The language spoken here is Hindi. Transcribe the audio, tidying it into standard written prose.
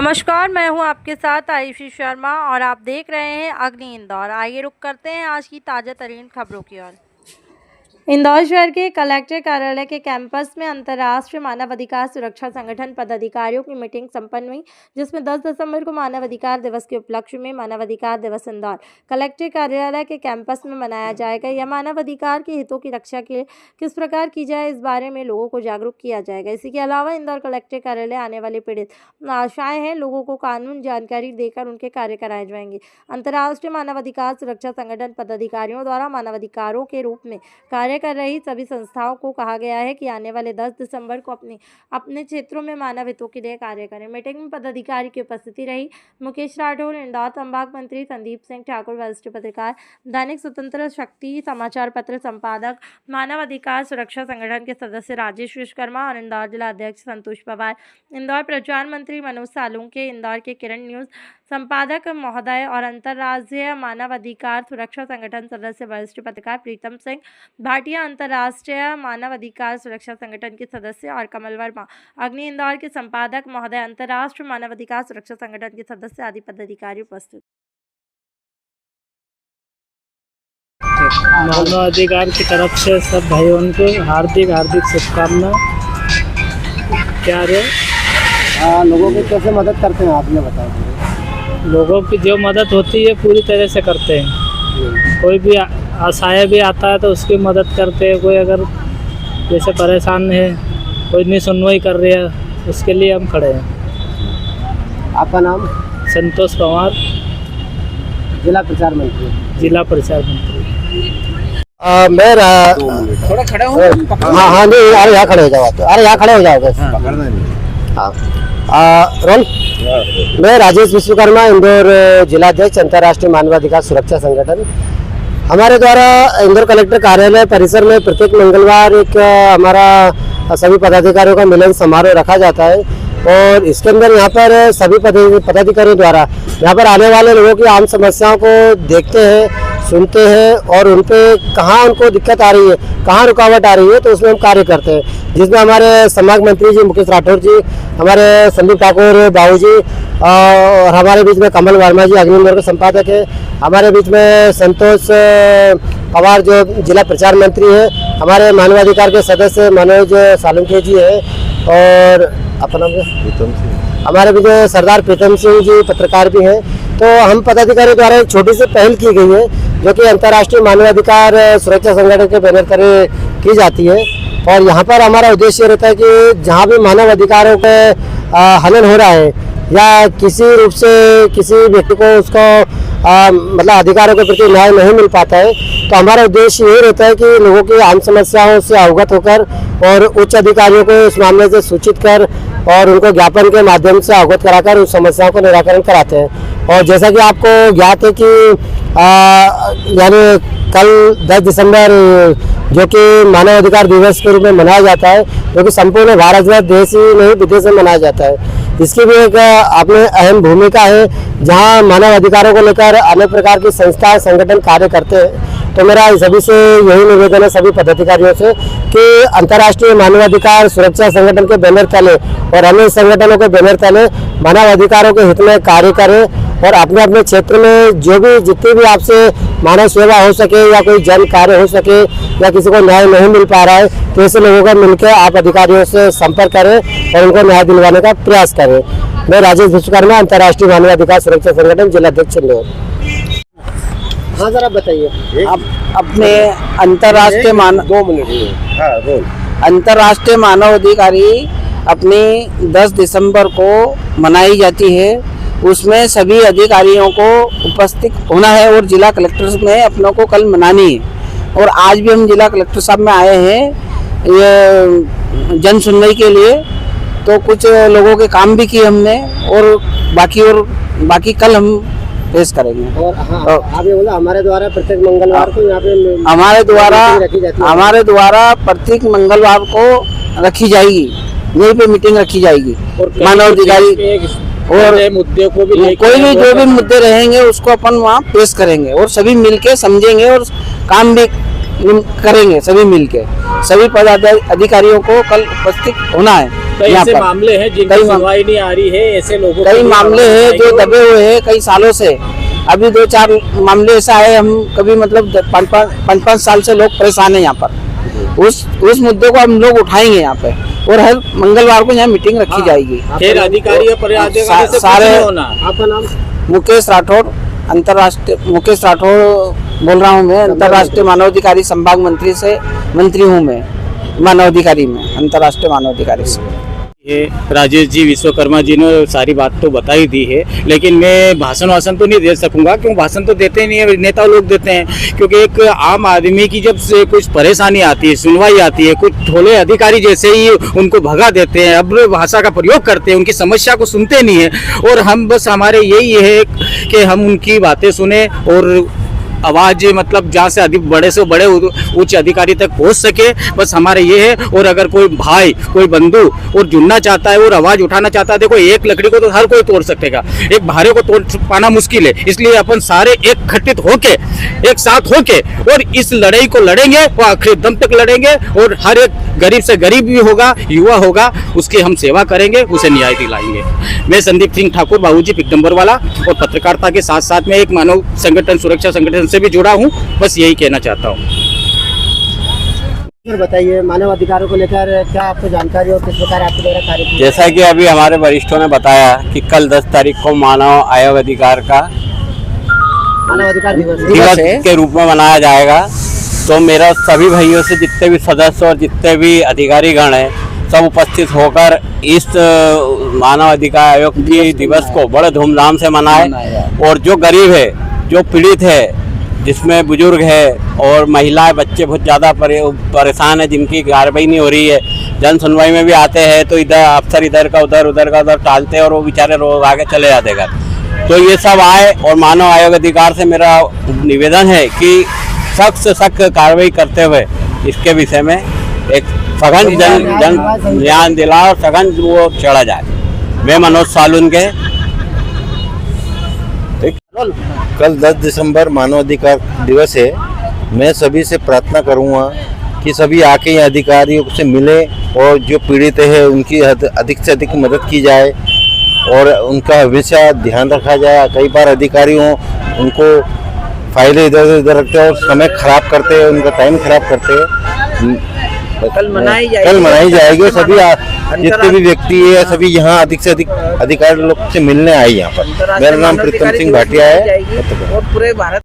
नमस्कार, मैं हूं आपके साथ आयुषी शर्मा और आप देख रहे हैं अग्नि इंदौर। आइए रुक करते हैं आज की ताज़ा तरीन खबरों की ओर। इंदौर शहर के कलेक्टर कार्यालय के कैंपस में अंतर्राष्ट्रीय मानवाधिकार सुरक्षा संगठन पदाधिकारियों की मीटिंग संपन्न हुई, जिसमें 10 दिसंबर को मानवाधिकार दिवस के उपलक्ष्य में मानवाधिकार दिवस इंदौर कलेक्टर कार्यालय के कैंपस में मनाया जाएगा। यह मानवाधिकार के हितों की रक्षा के किस प्रकार की जाए, इस बारे में लोगों को जागरूक किया जाएगा। इसी के अलावा इंदौर कलेक्टर कार्यालय आने वाले पीड़ित आशाएं हैं, लोगों को कानून जानकारी देकर उनके कार्य कराए जाएंगे। अंतर्राष्ट्रीय मानवाधिकार सुरक्षा संगठन पदाधिकारियों द्वारा मानवाधिकारों के रूप में कार्य कर रही सभी संस्थाओं को कहा गया है कि आने वाले 10 दिसंबर को अपने क्षेत्रों में मानव हितों के लिए कार्य करें। मीटिंग में पदाधिकारी की उपस्थिति रही। मुकेश राठौर, इंदौर संभाग मंत्री संदीप सिंह ठाकुर, वरिष्ठ पत्रकार, दैनिक स्वतंत्र शक्ति समाचार पत्र संपादक, मानव अधिकार सुरक्षा संगठन के सदस्य राजेश विश्वकर्मा और इंदौर जिला अध्यक्ष संतोष पवार, इंदौर प्रचार मंत्री मनोज सालुंके, इंदौर के किरण न्यूज संपादक महोदय और अंतर्राष्ट्रीय मानव अधिकार सुरक्षा संगठन सदस्य वरिष्ठ पत्रकार प्रीतम सिंह भाटिया, अंतर्राष्ट्रीय मानव अधिकार सुरक्षा संगठन के सदस्य और कमल वर्मा, अग्नि इंदौर के संपादक महोदय, अंतर्राष्ट्रीय मानव अधिकार सुरक्षा संगठन के सदस्य आदि पदाधिकारी उपस्थित। मानव अधिकार की तरफ से सब भाइयों को हार्दिक शुभकामना। क्या रे लोगों की कैसे मदद करते हैं आप ये बताइए। लोगों की जो मदद होती है पूरी तरह से करते हैं। कोई भी असहाय भी आता है तो उसकी मदद करते हैं। कोई अगर जैसे परेशान है, कोई नहीं सुनवाई कर रही है, उसके लिए हम खड़े हैं। आपका नाम? संतोष पवार, जिला प्रचार मंत्री। जिला प्रचार मंत्री। मैं थोड़ा खड़ा हूँ। हाँ नहीं, अरे यहाँ खड़े हो जाओ। अरे यहाँ खड़े हो जाओ बस। रोल। मैं राजेश विश्वकर्मा, इंदौर जिलाध्यक्ष, अंतर्राष्ट्रीय मानवाधिकार सुरक्षा संगठन। हमारे द्वारा इंदौर कलेक्टर कार्यालय परिसर में प्रत्येक मंगलवार एक हमारा सभी पदाधिकारियों का मिलन समारोह रखा जाता है और इसके अंदर यहाँ पर सभी पदाधिकारियों द्वारा यहाँ पर आने वाले लोगों की आम समस्याओं को देखते हैं, सुनते हैं और उन पे कहाँ उनको दिक्कत आ रही है, कहाँ रुकावट आ रही है, तो उसमें हम कार्य करते हैं। जिसमें हमारे संभाग मंत्री जी मुकेश राठौर जी, हमारे संदीप ठाकुर बाबू जी और हमारे बीच में कमल वर्मा जी अग्नि इंदौर के संपादक है, हमारे बीच में संतोष पवार जो जिला प्रचार मंत्री है, हमारे मानवाधिकार के सदस्य मनोज सालुंके जी है और अपना प्रीतम सिंह, हमारे बीच में सरदार प्रीतम सिंह जी पत्रकार भी हैं। तो हम पदाधिकारी द्वारा एक छोटी सी पहल की गई है जो कि अंतर्राष्ट्रीय मानवाधिकार सुरक्षा संगठन के बैनर पर की जाती है और यहाँ पर हमारा उद्देश्य रहता है कि जहाँ भी मानव अधिकारों के हनन हो रहा है या किसी रूप से किसी व्यक्ति को उसको मतलब अधिकारों के प्रति न्याय नहीं मिल पाता है, तो हमारा उद्देश्य ये रहता है कि लोगों की आम समस्याओं से अवगत होकर और उच्च अधिकारियों को इस मामले से सूचित कर और उनको ज्ञापन के माध्यम से अवगत कराकर उस समस्याओं का निराकरण कराते हैं। और जैसा कि आपको ज्ञात है कि यानी कल 10 दिसंबर जो कि मानव अधिकार दिवस के रूप में मनाया जाता है, जो कि संपूर्ण भारत में देश ही नहीं विदेश में मनाया जाता है। इसकी भी एक अपने अहम भूमिका है जहां मानव अधिकारों को लेकर अनेक प्रकार की संस्था संगठन कार्य करते हैं। तो मेरा सभी से यही निवेदन है, सभी पदाधिकारियों से, कि अंतर्राष्ट्रीय मानवाधिकार सुरक्षा संगठन के बैनर तले और अन्य संगठनों के बैनर तले मानव अधिकारों के हित में कार्य करें और अपने अपने क्षेत्र में जो भी जितनी भी आपसे मानव सेवा हो सके या कोई जन कार्य हो सके या किसी को न्याय नहीं मिल पा रहा है, तो ऐसे लोगों का मिलकर आप अधिकारियों से संपर्क करें और उनको न्याय दिलवाने का प्रयास करें। मैं राजेश विश्वकर्मा, अंतर्राष्ट्रीय मानवाधिकार सुरक्षा संगठन जिलाध्यक्ष इंदौर। हाँ सर, आप बताइए। आप अपने अंतर्राष्ट्रीय अंतर्राष्ट्रीय मानवाधिकारी अपनी 10 दिसंबर को मनाई जाती है, उसमें सभी अधिकारियों को उपस्थित होना है और जिला कलेक्टर में अपनों को कल मनानी है। और आज भी हम जिला कलेक्टर साहब में आए हैं ये जन सुनवाई के लिए, तो कुछ लोगों के काम भी किए हमने और बाकी कल हम पेश करेंगे। और हाँ, आप ये बोला हमारे द्वारा प्रत्येक मंगलवार को यहाँ पे हमारे द्वारा प्रत्येक मंगलवार को रखी जाएगी, यहीं पे मीटिंग रखी जाएगी। मानव अधिकारी और मुद्दे को भी कोई भी जो भी मुद्दे रहेंगे उसको अपन वहाँ पेश करेंगे और सभी मिलके समझेंगे और काम भी करेंगे। सभी मिलके सभी पदाधिकारियों को कल उपस्थित होना है। कई यहाँ ऐसे पर मामले हैं जिनकी कई सुनवाई नहीं आ रही है, ऐसे लोगों कई की मामले आवाज़ हैं उठाएंगे जो वो। दबे हुए हैं कई सालों से। अभी 2-4 मामले ऐसा है, हम कभी मतलब 5-5 साल से लोग परेशान हैं यहाँ पर। उस मुद्दे को हम लोग उठाएंगे यहाँ पे, और हर मंगलवार को यहाँ मीटिंग रखी जाएगी। फिर अधिकारी और पदाधिकारी से कुछ सारे नहीं होना। आपका नाम? मुकेश राठौड़, मुकेश राठौड़ बोल रहा हूँ मैं, अंतर्राष्ट्रीय मानवाधिकारी संभाग मंत्री हूँ मैं, मानवाधिकारी में, अंतर्राष्ट्रीय मानवाधिकारी से। ये राजेश जी विश्वकर्मा जी ने सारी बात तो बता ही दी है, लेकिन मैं भाषण तो नहीं दे सकूंगा, क्यों भाषण तो देते नहीं है, नेता लोग देते हैं। क्योंकि एक आम आदमी की जब से कुछ परेशानी आती है, सुनवाई आती है, कुछ ठोले अधिकारी जैसे ही उनको भगा देते हैं, अब भाषा का प्रयोग करते हैं, उनकी समस्या को सुनते नहीं है। और हम बस हमारे यही है कि हम उनकी बातें सुने और आवाज़ मतलब जहाँ से अधिक बड़े से बड़े उच्च अधिकारी तक पहुँच सके, बस हमारे ये है। और अगर कोई भाई, कोई बंधु और जुड़ना चाहता है और आवाज़ उठाना चाहता है, देखो एक लकड़ी को तो हर कोई तोड़ सकेगा, एक भारे को तोड़ पाना मुश्किल है। इसलिए अपन सारे एकत्रित होके, एक साथ होके और इस लड़ाई को लड़ेंगे, वो आखिरी दम तक लड़ेंगे। और हर एक गरीब से गरीब भी होगा, युवा होगा, उसकी हम सेवा करेंगे, उसे न्याय दिलाएंगे। मैं संदीप सिंह ठाकुर, बाबूजी पिक नंबर वाला, और पत्रकारिता के साथ साथ में एक मानव संगठन, सुरक्षा संगठन से भी जुड़ा हूँ। बस यही कहना चाहता हूँ। सर बताइए, मानव अधिकारों को लेकर क्या आपको जानकारी और किस प्रकार आपके द्वारा कार्य किया? जैसा कि अभी हमारे वरिष्ठों ने बताया कि कल 10 तारीख को मानव आयोग अधिकार का मानव अधिकार दिवस दिवस के रूप में मनाया जाएगा। तो मेरा सभी भाइयों से, जितने भी सदस्य और जितने भी अधिकारी गण हैं, सब उपस्थित होकर इस मानव अधिकार आयोग की दिवस को बड़े धूमधाम से मनाए। और जो गरीब है, जो पीड़ित है, जिसमें बुजुर्ग है और महिलाएं, बच्चे बहुत ज़्यादा परेशान है, जिनकी कार्रवाई नहीं हो रही है, जन सुनवाई में भी आते हैं तो इधर अफसर इधर का उधर टालते हैं और वो बेचारे रोज आगे चले जाते घर। तो ये सब आए, और मानव आयोग अधिकार से मेरा निवेदन है कि सख्त से सख्त कार्रवाई करते हुए इसके विषय में एक सघन जन न्याय दिला और सघन वो चढ़ा जाए। मैं मनोज सालुनके। कल 10 दिसंबर मानवाधिकार दिवस है। मैं सभी से प्रार्थना करूंगा कि सभी आके यहाँ अधिकारियों से मिले और जो पीड़ित है उनकी अधिक से अधिक मदद की जाए और उनका हमेशा ध्यान रखा जाए। कई बार अधिकारियों उनको फाइलें इधर उधर रखते हैं और समय खराब करते हैं, उनका टाइम खराब करते हैं। कल मनाई जाएगी और सभी जितने भी व्यक्ति है सभी यहाँ अधिक से अधिक अधिकारी लोग से मिलने आए यहाँ पर। मेरा नाम प्रीतम सिंह भाटिया है। और पूरे भारत